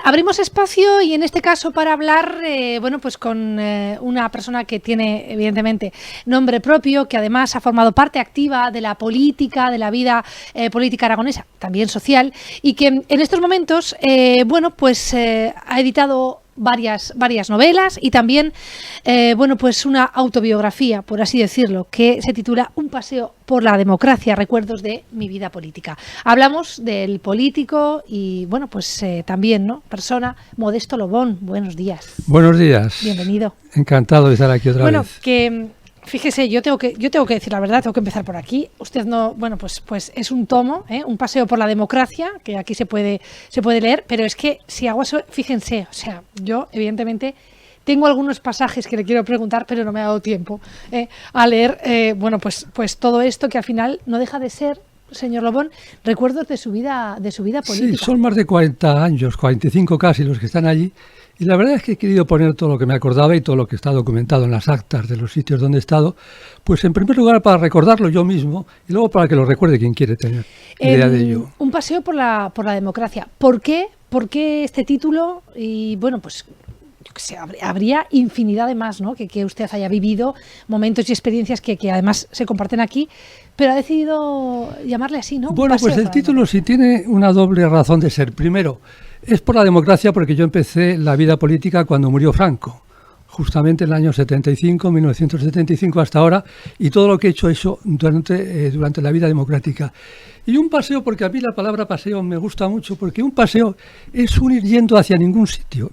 Abrimos espacio y en este caso para hablar, bueno, pues con una persona que tiene evidentemente nombre propio, que además ha formado parte activa de la política, de la vida política aragonesa, también social, y que en estos momentos, bueno, pues ha editado varias novelas y también, bueno, pues una autobiografía, por así decirlo, que se titula Un paseo por la democracia, recuerdos de mi vida política. Hablamos del político y, bueno, pues también, ¿no?, persona, Modesto Lobón. Buenos días. Buenos días. Bienvenido. Encantado de estar aquí otra vez. Bueno, que fíjese, yo tengo que decir la verdad, tengo que empezar por aquí. Usted no, bueno, pues es un tomo, Un paseo por la democracia, que aquí se puede leer, pero es que si hago eso, fíjense, o sea, yo evidentemente tengo algunos pasajes que le quiero preguntar, pero no me ha dado tiempo a leer, bueno, pues todo esto que al final no deja de ser, señor Lobón, recuerdos de su vida política. Sí, son más de 40 años, 45 casi los que están allí. Y la verdad es que he querido poner todo lo que me acordaba y todo lo que está documentado en las actas de los sitios donde he estado, pues en primer lugar para recordarlo yo mismo y luego para que lo recuerde quien quiere tener idea de ello. Un paseo por la democracia. ¿Por qué? ¿Por qué este título? Y bueno, pues yo qué sé, habría infinidad de más, ¿no?, que usted haya vivido, momentos y experiencias que además se comparten aquí, pero ha decidido llamarle así, ¿no? Bueno, pues el título sí tiene una doble razón de ser. Primero, es por la democracia porque yo empecé la vida política cuando murió Franco, justamente en el año 1975 hasta ahora, y todo lo que he hecho durante la vida democrática. Y un paseo, porque a mí la palabra paseo me gusta mucho, porque un paseo es un ir yendo hacia ningún sitio.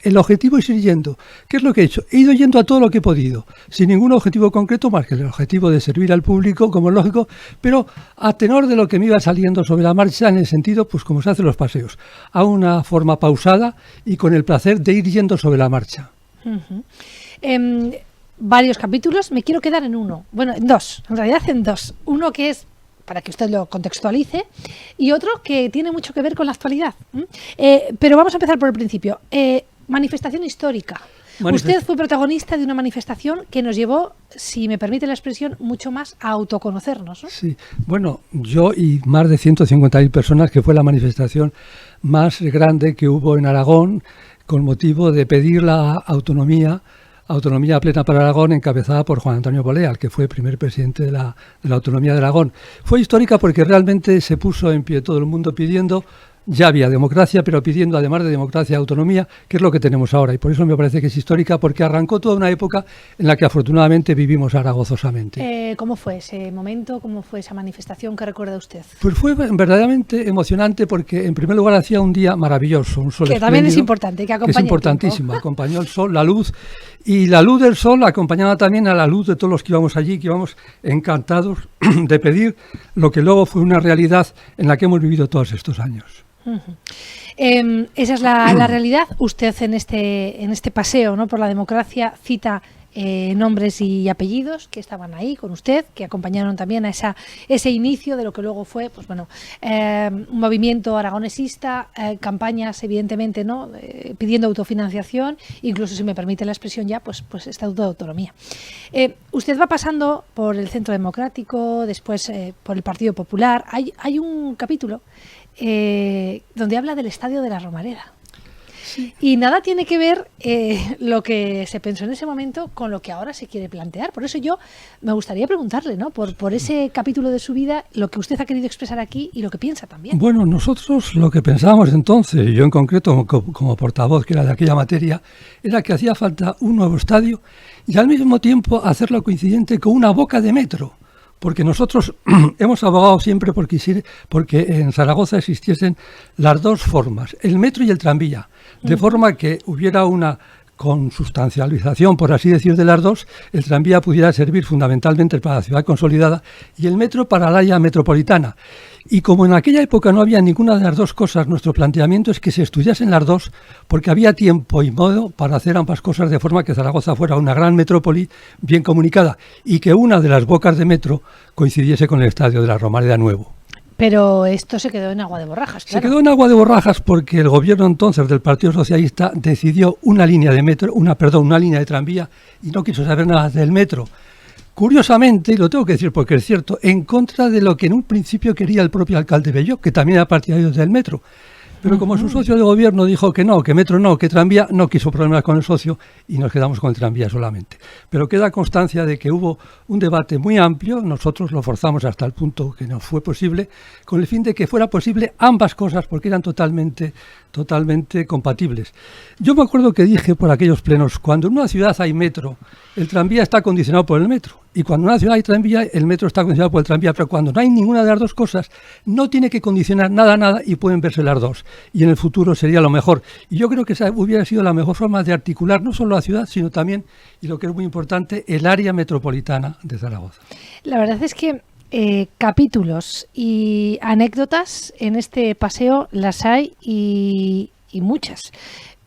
El objetivo es ir yendo. ¿Qué es lo que he hecho? He ido yendo a todo lo que he podido, sin ningún objetivo concreto más que el objetivo de servir al público, como es lógico, pero a tenor de lo que me iba saliendo sobre la marcha, en el sentido, pues como se hacen los paseos, a una forma pausada y con el placer de ir yendo sobre la marcha. Varios capítulos, me quiero quedar en uno, bueno, en dos, en realidad en dos. Uno que es, para que usted lo contextualice, y otro que tiene mucho que ver con la actualidad. Pero vamos a empezar por el principio. Manifestación histórica. Usted fue protagonista de una manifestación que nos llevó, si me permite la expresión, mucho más a autoconocernos, ¿no? Sí, bueno, yo y más de 150.000 personas, que fue la manifestación más grande que hubo en Aragón, con motivo de pedir la autonomía plena para Aragón, encabezada por Juan Antonio Bolea, que fue primer presidente de la autonomía de Aragón. Fue histórica porque realmente se puso en pie todo el mundo pidiendo, ya había democracia, pero pidiendo además de democracia autonomía, que es lo que tenemos ahora. Y por eso me parece que es histórica, porque arrancó toda una época en la que afortunadamente vivimos ahora gozosamente. ¿Cómo fue ese momento? ¿Cómo fue esa manifestación? ¿Qué recuerda usted? Pues fue verdaderamente emocionante porque en primer lugar hacía un día maravilloso, un sol que también es importante, que acompañe. Que es importantísimo, acompañó el sol, la luz, y la luz del sol acompañaba también a la luz de todos los que íbamos allí, que íbamos encantados de pedir lo que luego fue una realidad en la que hemos vivido todos estos años. Esa es la realidad. Usted en este paseo, ¿no?, por la democracia cita nombres y apellidos que estaban ahí con usted, que acompañaron también a ese inicio de lo que luego fue, pues bueno, un movimiento aragonesista, campañas evidentemente, ¿no?, pidiendo autofinanciación, incluso, si me permite la expresión ya, pues estatuto de autonomía. Usted va pasando por el Centro Democrático, después por el Partido Popular. Hay un capítulo donde habla del Estadio de la Romareda. Sí. Y nada tiene que ver lo que se pensó en ese momento con lo que ahora se quiere plantear. Por eso yo me gustaría preguntarle, ¿no?, por ese capítulo de su vida, lo que usted ha querido expresar aquí y lo que piensa también. Bueno, nosotros lo que pensábamos entonces, y yo en concreto como portavoz que era de aquella materia, era que hacía falta un nuevo estadio y al mismo tiempo hacerlo coincidente con una boca de metro. Porque nosotros hemos abogado siempre porque en Zaragoza existiesen las dos formas, el metro y el tranvía, de forma que hubiera una consustancialización, por así decir, de las dos. El tranvía pudiera servir fundamentalmente para la ciudad consolidada y el metro para la área metropolitana. Y como en aquella época no había ninguna de las dos cosas, nuestro planteamiento es que se estudiasen las dos, porque había tiempo y modo para hacer ambas cosas, de forma que Zaragoza fuera una gran metrópoli bien comunicada y que una de las bocas de metro coincidiese con el Estadio de la Romareda nuevo. Pero esto se quedó en agua de borrajas, claro. Se quedó en agua de borrajas porque el gobierno entonces del Partido Socialista decidió una línea de tranvía y no quiso saber nada del metro. Curiosamente, y lo tengo que decir porque es cierto, en contra de lo que en un principio quería el propio alcalde Bello, que también era partidario del metro. Pero como su socio de gobierno dijo que no, que metro no, que tranvía, no quiso problemas con el socio y nos quedamos con el tranvía solamente. Pero queda constancia de que hubo un debate muy amplio, nosotros lo forzamos hasta el punto que no fue posible, con el fin de que fuera posible ambas cosas porque eran totalmente compatibles. Yo me acuerdo que dije por aquellos plenos, cuando en una ciudad hay metro, el tranvía está condicionado por el metro. Y cuando en una ciudad hay tranvía, el metro está condicionado por el tranvía. Pero cuando no hay ninguna de las dos cosas, no tiene que condicionar nada y pueden verse las dos. Y en el futuro sería lo mejor. Y yo creo que esa hubiera sido la mejor forma de articular no solo la ciudad, sino también, y lo que es muy importante, el área metropolitana de Zaragoza. La verdad es que capítulos y anécdotas en este paseo las hay y muchas.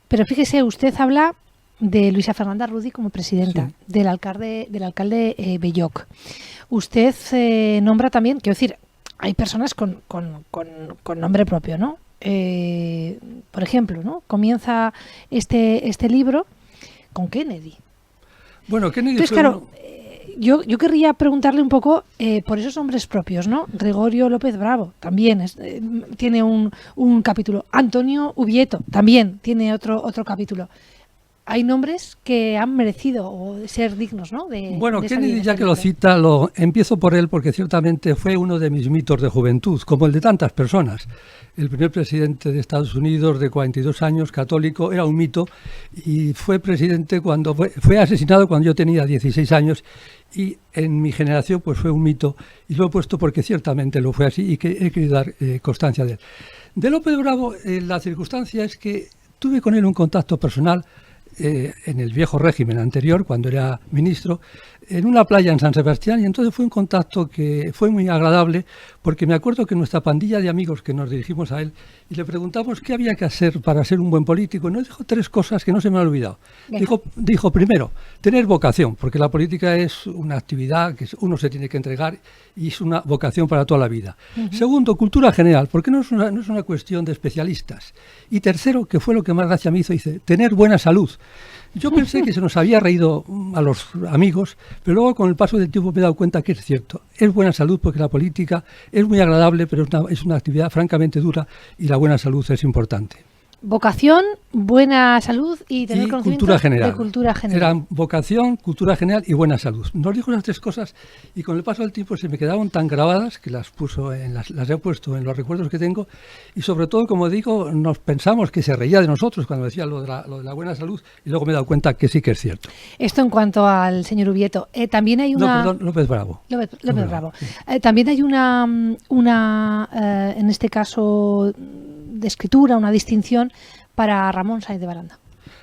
Pero fíjese, usted habla de Luisa Fernanda Rudy como presidenta, sí, del alcalde Belloc. Usted nombra también, quiero decir, hay personas con nombre propio, ¿no? Por ejemplo, ¿no? Comienza este libro con Kennedy. Bueno, Kennedy. Entonces, claro, yo querría preguntarle un poco por esos nombres propios, ¿no? Gregorio López Bravo también tiene un capítulo. Antonio Ubieto también tiene otro capítulo. Hay nombres que han merecido ser dignos, ¿no? Bueno, Kennedy, ya que lo cita, empiezo por él porque ciertamente fue uno de mis mitos de juventud, como el de tantas personas. El primer presidente de Estados Unidos de 42 años, católico, era un mito y fue presidente cuando fue asesinado cuando yo tenía 16 años y en mi generación pues fue un mito y lo he puesto porque ciertamente lo fue así y que he querido dar constancia de él. De López Bravo, la circunstancia es que tuve con él un contacto personal en el viejo régimen anterior, cuando era ministro, en una playa en San Sebastián, y entonces fue un contacto que fue muy agradable, porque me acuerdo que nuestra pandilla de amigos que nos dirigimos a él y le preguntamos qué había que hacer para ser un buen político, y nos dijo tres cosas que no se me han olvidado. Dijo primero, tener vocación, porque la política es una actividad que uno se tiene que entregar y es una vocación para toda la vida. Segundo, cultura general, porque no es una cuestión de especialistas. Y tercero, que fue lo que más gracia me hizo, dice, tener buena salud. Yo pensé que se nos había reído a los amigos, pero luego con el paso del tiempo me he dado cuenta que es cierto. Es buena salud porque la política es muy agradable, pero es una actividad francamente dura y la buena salud es importante. Vocación, buena salud y tener conocimiento de cultura general. Eran vocación, cultura general y buena salud. Nos dijo esas tres cosas y con el paso del tiempo se me quedaron tan grabadas que las he puesto en los recuerdos que tengo y sobre todo, como digo, nos pensamos que se reía de nosotros cuando decía lo de la buena salud y luego me he dado cuenta que sí que es cierto. Esto en cuanto al señor Ubieto. También hay una... No, perdón, López Bravo. López Bravo. Sí. También hay una en este caso de escritura, una distinción para Ramón Sáenz de Baranda.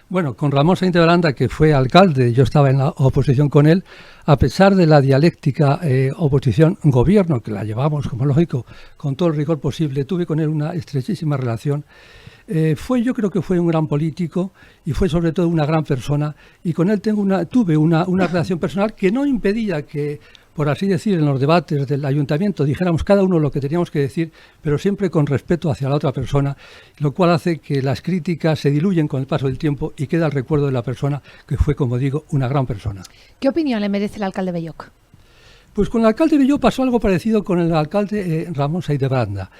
Bueno, con Ramón Sáenz de Baranda, que fue alcalde, yo estaba en la oposición con él, a pesar de la dialéctica oposición-gobierno, que la llevamos, como lógico, con todo el rigor posible, tuve con él una estrechísima relación. Yo creo que fue un gran político y fue sobre todo una gran persona y con él tuve una relación personal que no impedía que, por así decir, en los debates del ayuntamiento dijéramos cada uno lo que teníamos que decir, pero siempre con respeto hacia la otra persona, lo cual hace que las críticas se diluyen con el paso del tiempo y queda el recuerdo de la persona que fue, como digo, una gran persona. ¿Qué opinión le merece el alcalde Belloc? Pues con el alcalde Belloc pasó algo parecido con el alcalde Ramón Sáenz de Baranda.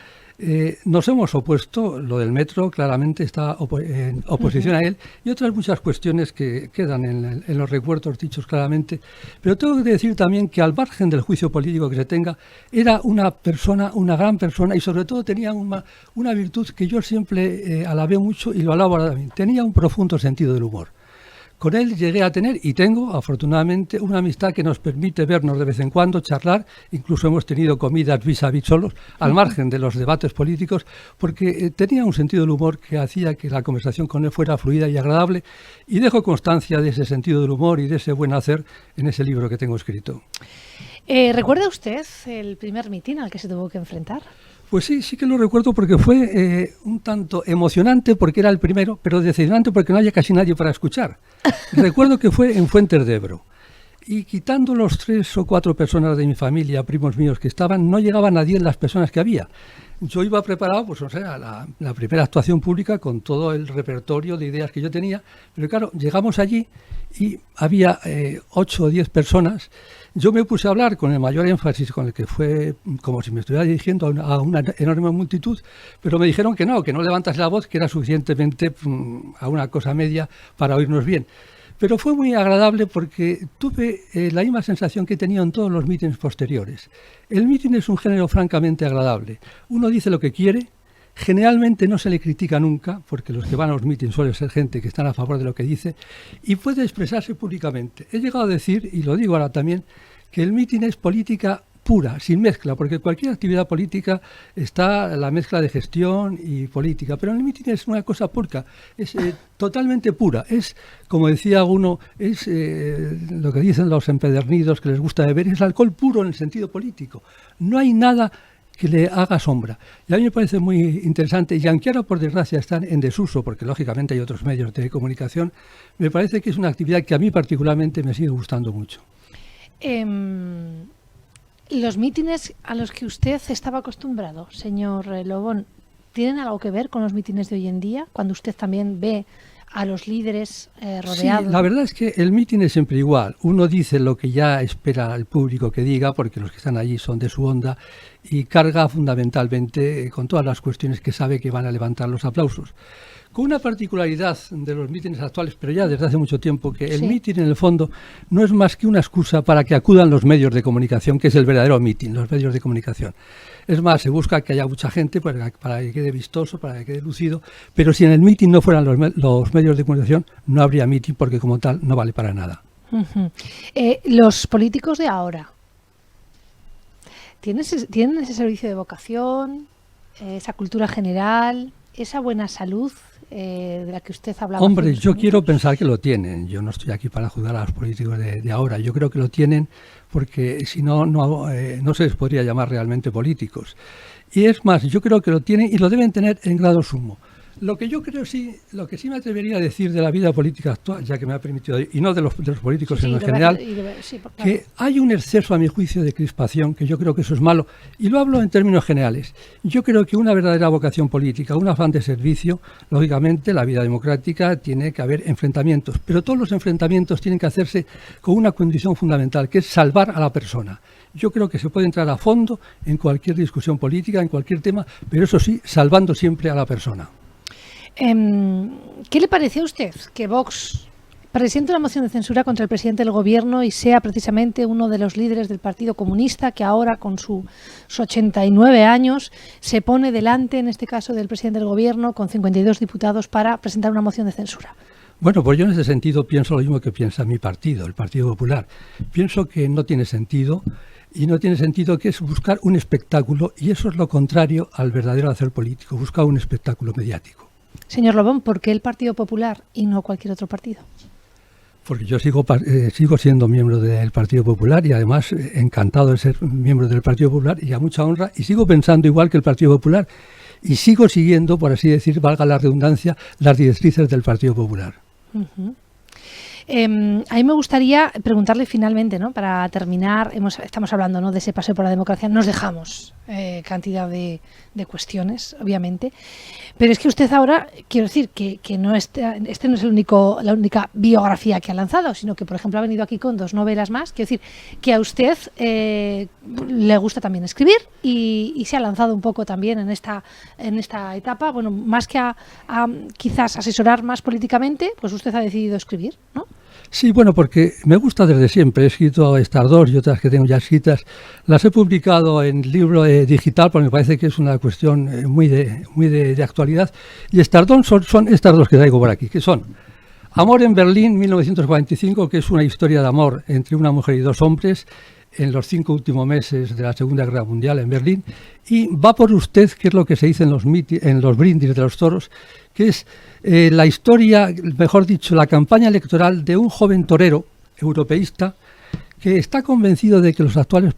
Nos hemos opuesto, lo del metro claramente está en oposición a él y otras muchas cuestiones que quedan en los recuerdos dichos claramente, pero tengo que decir también que al margen del juicio político que se tenga, era una persona, una gran persona y sobre todo tenía una virtud que yo siempre alabé mucho y lo alabo ahora también, tenía un profundo sentido del humor. Con él llegué a tener, y tengo afortunadamente, una amistad que nos permite vernos de vez en cuando, charlar, incluso hemos tenido comidas vis a vis solos, al margen de los debates políticos, porque tenía un sentido del humor que hacía que la conversación con él fuera fluida y agradable, y dejo constancia de ese sentido del humor y de ese buen hacer en ese libro que tengo escrito. ¿Recuerda usted el primer mitin al que se tuvo que enfrentar? Pues sí que lo recuerdo porque fue un tanto emocionante porque era el primero, pero decepcionante porque no había casi nadie para escuchar. Recuerdo que fue en Fuentes de Ebro y quitando los 3 o 4 personas de mi familia, primos míos que estaban, no llegaban a 10 las personas que había. yo iba preparado, pues o sea, la primera actuación pública con todo el repertorio de ideas que yo tenía, pero claro, llegamos allí y había 8 o 10 personas. Yo me puse a hablar con el mayor énfasis, con el que fue como si me estuviera dirigiendo a una enorme multitud, pero me dijeron que no levantas la voz, que era suficientemente a una cosa media para oírnos bien. Pero fue muy agradable porque tuve la misma sensación que he tenido en todos los mítines posteriores. El mítin es un género francamente agradable. Uno dice lo que quiere, generalmente no se le critica nunca, porque los que van a los mítines suelen ser gente que están a favor de lo que dice, y puede expresarse públicamente. He llegado a decir, y lo digo ahora también, que el mítin es política pura, sin mezcla, porque cualquier actividad política está la mezcla de gestión y política, pero el mitin es una cosa pura, es totalmente pura, es, como decía uno, es lo que dicen los empedernidos que les gusta beber, es alcohol puro en el sentido político, no hay nada que le haga sombra. Y a mí me parece muy interesante, y aunque ahora por desgracia están en desuso, porque lógicamente hay otros medios de comunicación, me parece que es una actividad que a mí particularmente me sigue gustando mucho. Los mítines a los que usted estaba acostumbrado, señor Lobón, ¿tienen algo que ver con los mítines de hoy en día? Cuando usted también ve a los líderes rodeados. Sí, la verdad es que el mitin es siempre igual. Uno dice lo que ya espera el público que diga, porque los que están allí son de su onda, y carga fundamentalmente con todas las cuestiones que sabe que van a levantar los aplausos. Con una particularidad de los mítines actuales, pero ya desde hace mucho tiempo, que el mitin en el fondo no es más que una excusa para que acudan los medios de comunicación, que es el verdadero mitin, los medios de comunicación. Es más, se busca que haya mucha gente para que quede vistoso, para que quede lucido, pero si en el mitin no fueran los medios de comunicación, no habría mitin, porque como tal no vale para nada. Los políticos de ahora, ¿tienen ese servicio de vocación, esa cultura general, esa buena salud de la que usted hablaba? Hombre, yo quiero pensar que lo tienen. Yo no estoy aquí para juzgar a los políticos de ahora. Yo creo que lo tienen porque si no, no se les podría llamar realmente políticos. Y es más, yo creo que lo tienen y lo deben tener en grado sumo. Lo que yo creo lo que sí me atrevería a decir de la vida política actual, ya que me ha permitido, y no de los políticos en general, que hay un exceso, a mi juicio, de crispación, que yo creo que eso es malo, y lo hablo en términos generales. Yo creo que una verdadera vocación política, un afán de servicio, lógicamente la vida democrática tiene que haber enfrentamientos, pero todos los enfrentamientos tienen que hacerse con una condición fundamental, que es salvar a la persona. Yo creo que se puede entrar a fondo en cualquier discusión política, en cualquier tema, pero eso sí, salvando siempre a la persona. ¿Qué le parece a usted que Vox presente una moción de censura contra el presidente del gobierno y sea precisamente uno de los líderes del Partido Comunista que ahora con sus 89 años se pone delante, en este caso del presidente del gobierno, con 52 diputados para presentar una moción de censura? Bueno, pues yo en ese sentido pienso lo mismo que piensa mi partido, el Partido Popular. Pienso que no tiene sentido, y no tiene sentido, que es buscar un espectáculo, y eso es lo contrario al verdadero hacer político, buscar un espectáculo mediático. Señor Lobón, ¿por qué el Partido Popular y no cualquier otro partido? Porque yo sigo siendo miembro del Partido Popular y además encantado de ser miembro del Partido Popular y a mucha honra, y sigo pensando igual que el Partido Popular y sigo siguiendo, por así decir, valga la redundancia, las directrices del Partido Popular. A mí me gustaría preguntarle finalmente, ¿no? Para terminar, estamos hablando, ¿no?, de ese paseo por la democracia, nos dejamos cantidad de cuestiones, obviamente, pero es que usted ahora, quiero decir, que no este no es la única biografía que ha lanzado, sino que, por ejemplo, ha venido aquí con 2 novelas más, quiero decir, que a usted le gusta también escribir y se ha lanzado un poco también en esta etapa, bueno, más que a quizás asesorar más políticamente, pues usted ha decidido escribir, ¿no? Sí, bueno, porque me gusta desde siempre. He escrito Estardós y otras que tengo ya escritas. Las he publicado en libro digital porque me parece que es una cuestión muy de actualidad. Y Estardós son estas 2 que traigo por aquí, que son Amor en Berlín, 1945, que es una historia de amor entre una mujer y 2 hombres en los 5 últimos meses de la Segunda Guerra Mundial en Berlín, y Va por usted, que es lo que se dice en los brindis de los toros, que es la historia, mejor dicho, la campaña electoral de un joven torero europeísta que está convencido de que los actuales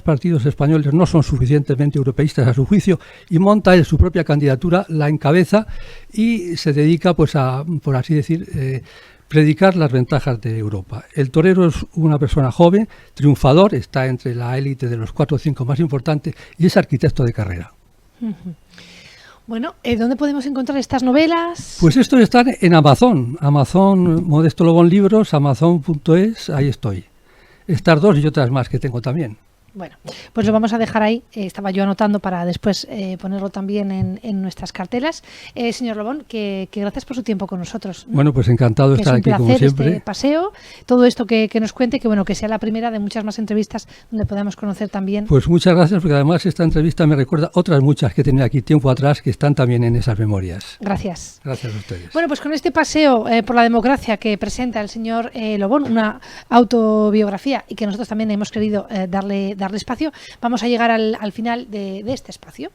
partidos españoles no son suficientemente europeístas a su juicio, y monta él su propia candidatura, la encabeza y se dedica, pues, a, por así decir, predicar las ventajas de Europa. El torero es una persona joven, triunfador, está entre la élite de los 4 o 5 más importantes y es arquitecto de carrera. Bueno, ¿dónde podemos encontrar estas novelas? Pues esto está en Amazon, Modesto Lobón Libros, amazon.es, ahí estoy. Estas dos y otras más que tengo también. Bueno, pues lo vamos a dejar ahí. Estaba yo anotando para después ponerlo también en nuestras cartelas. Señor Lobón, que gracias por su tiempo con nosotros. Bueno, pues encantado de estar aquí como siempre. Este paseo, todo esto que nos cuente, que sea la primera de muchas más entrevistas donde podamos conocer también. Pues muchas gracias, porque además esta entrevista me recuerda otras muchas que tenía aquí tiempo atrás que están también en esas memorias. Gracias. Gracias a ustedes. Bueno, pues con este paseo por la democracia que presenta el señor Lobón, una autobiografía y que nosotros también hemos querido darle espacio, vamos a llegar al final de este espacio.